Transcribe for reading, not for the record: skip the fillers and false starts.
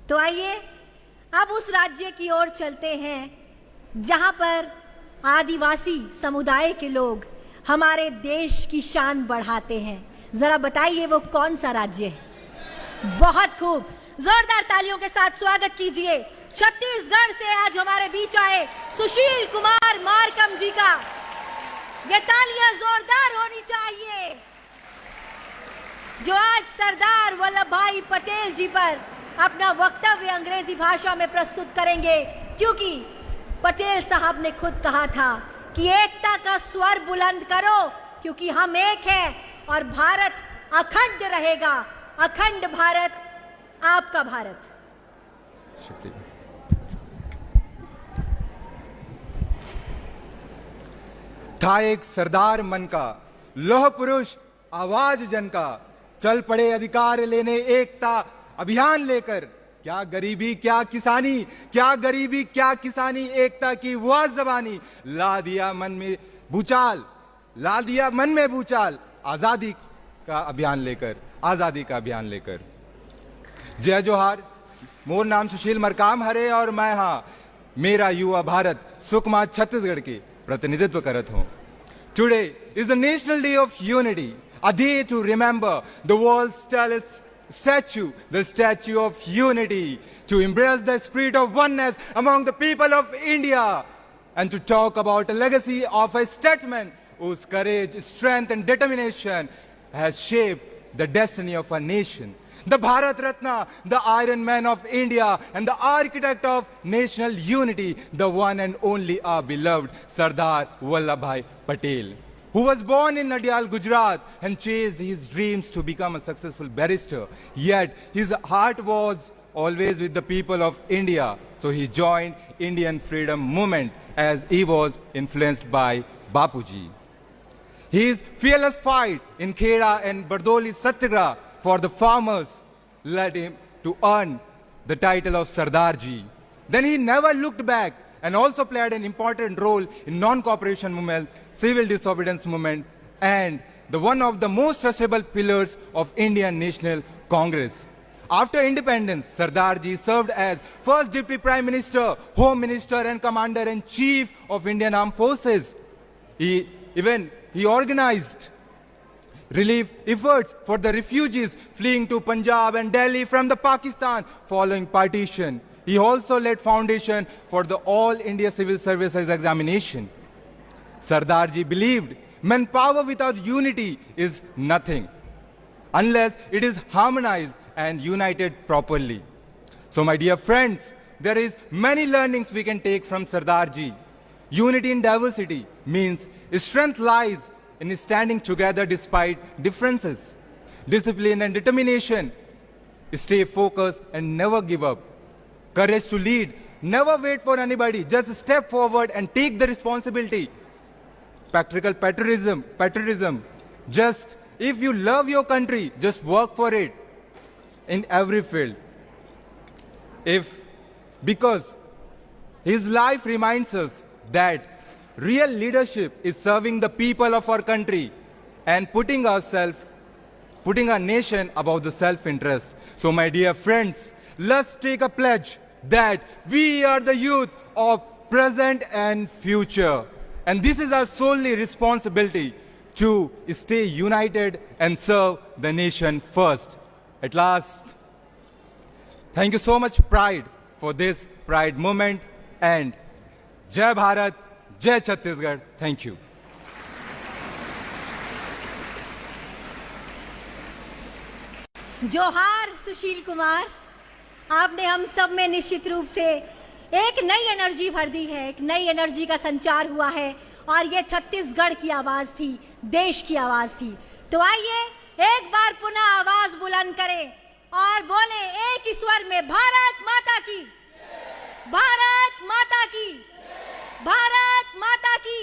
तो आइए अब उस राज्य की ओर चलते हैं जहां पर आदिवासी समुदाय के लोग हमारे देश की शान बढ़ाते हैं। जरा बताइए वो कौन सा राज्य है? बहुत खूब, जोरदार तालियों के साथ स्वागत कीजिए छत्तीसगढ़ से आज हमारे बीच आए सुशील कुमार मार्कम जी का। ये तालियां जोरदार होनी चाहिए जो आज सरदार वल्लभ भाई पटेल जी पर अपना वक्तव्य अंग्रेजी भाषा में प्रस्तुत करेंगे, क्योंकि पटेल साहब ने खुद कहा था कि एकता का स्वर बुलंद करो, क्योंकि हम एक हैं और भारत अखंड रहेगा। अखंड भारत, आपका भारत। शुक्रिया। था एक सरदार मन का, लोह पुरुष आवाज जन का, चल पड़े अधिकार लेने एकता अभियान लेकर। क्या गरीबी क्या किसानी, क्या गरीबी क्या किसानी, एकता की वो जबानी, ला दिया मन में भूचाल, ला दिया मन में भूचाल, आजादी का अभियान लेकर, आजादी का अभियान लेकर। जय जोहार, मोर नाम सुशील मरकाम हरे और मैं हाँ मेरा युवा भारत सुकमा छत्तीसगढ़ की प्रतिनिधित्व करत हूं। Today is the national day of unity, a day to remember the world's tallest statue, the Statue of Unity, to embrace the spirit of oneness among the people of India, and to talk about a legacy of a statesman whose courage, strength and determination has shaped the destiny of our nation. The Bharat Ratna, the Iron Man of India and the architect of national unity, the one and only our beloved Sardar Vallabhbhai Patel, who was born in Nadial, Gujarat, and chased his dreams to become a successful barrister. Yet his heart was always with the people of India, so he joined Indian freedom movement as he was influenced by Bapuji. His fearless fight in Kheda and Bardoli Satyagraha for the farmers led him to earn the title of Sardarji. Then he never looked back and also played an important role in non-cooperation movement, civil disobedience movement, and one of the most trustable pillars of Indian National Congress. After independence, Sardarji served as first Deputy Prime Minister, Home Minister and Commander-in-Chief of Indian Armed Forces. He organized relief efforts for the refugees fleeing to Punjab and Delhi from the Pakistan following partition. He also led foundation for the All India Civil Services Examination. Sardarji believed manpower without unity is nothing unless it is harmonized and united properly. So my dear friends, there is many learnings we can take from Sardarji. Unity in diversity means strength lies in standing together despite differences. Discipline and determination, stay focused and never give up. Courage to lead, never wait for anybody, just step forward and take the responsibility. Practical patriotism, just if you love your country, just work for it in every field. Because his life reminds us that real leadership is serving the people of our country and putting our nation above the self-interest. So my dear friends, let's take a pledge that we are the youth of present and future. And this is our solely responsibility to stay united and serve the nation first. At last, thank you so much, Pride, for this Pride moment. And Jai Bharat, Jai Chhattisgarh. Thank you. जोहार सुशील कुमार, आपने हम सब में निश्चित रूप से एक नई एनर्जी भर दी है, एक नई एनर्जी का संचार हुआ है और ये छत्तीसगढ़ की आवाज थी, देश की आवाज थी। तो आइए एक बार पुनः आवाज बुलंद करें और बोले एक ही स्वर में, भारत माता की, भारत माता की, भारत माता की।